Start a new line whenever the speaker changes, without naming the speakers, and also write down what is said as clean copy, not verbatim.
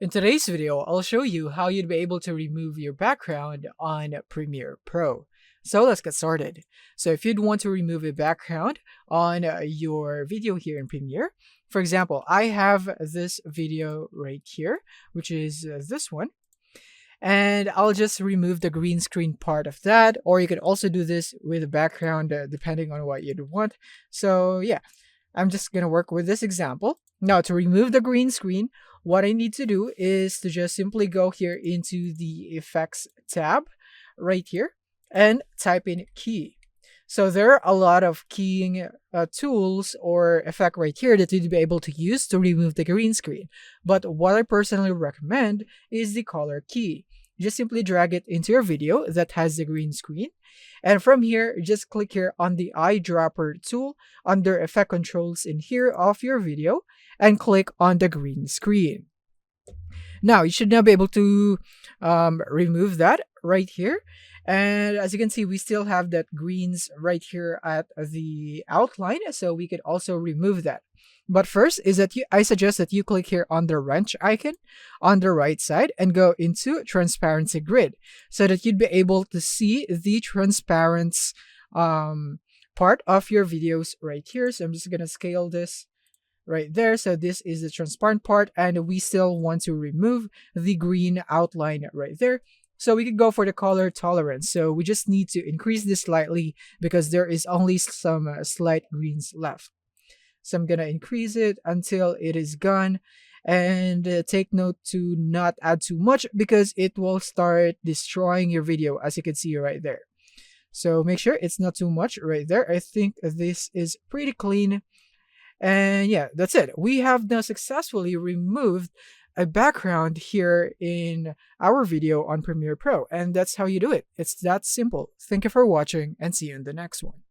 In today's video, I'll show you how you'd be able to remove your background on Premiere Pro. So let's get started. So if you'd want to remove a background on your video here in Premiere, for example, I have this video right here, which is this one. And I'll just remove the green screen part of that, or you can also do this with a background depending on what you'd want. So yeah, I'm just going to work with this example. Now to remove the green screen, what I need to do is to just simply go here into the Effects tab right here and type in key. So there are a lot of keying tools or effect right here that you'd be able to use to remove the green screen. But what I personally recommend is the color key. Just simply drag it into your video that has the green screen. And from here, just click here on the eyedropper tool under effect controls in here of your video and click on the green screen. Now you should now be able to remove that right here. And as you can see, we still have that greens right here at the outline, so we could also remove that. But first is that I suggest that you click here on the wrench icon on the right side and go into transparency grid so that you'd be able to see the transparent part of your videos right here. So I'm just going to scale this right there. So this is the transparent part, and we still want to remove the green outline right there. So we could go for the color tolerance. So we just need to increase this slightly because there is only some slight greens left. So I'm going to increase it until it is gone. And take note to not add too much because it will start destroying your video, as you can see right there. So make sure it's not too much right there. I think this is pretty clean. And yeah, that's it. We have now successfully removed a background here in our video on Premiere Pro. And that's how you do it. It's that simple. Thank you for watching and see you in the next one.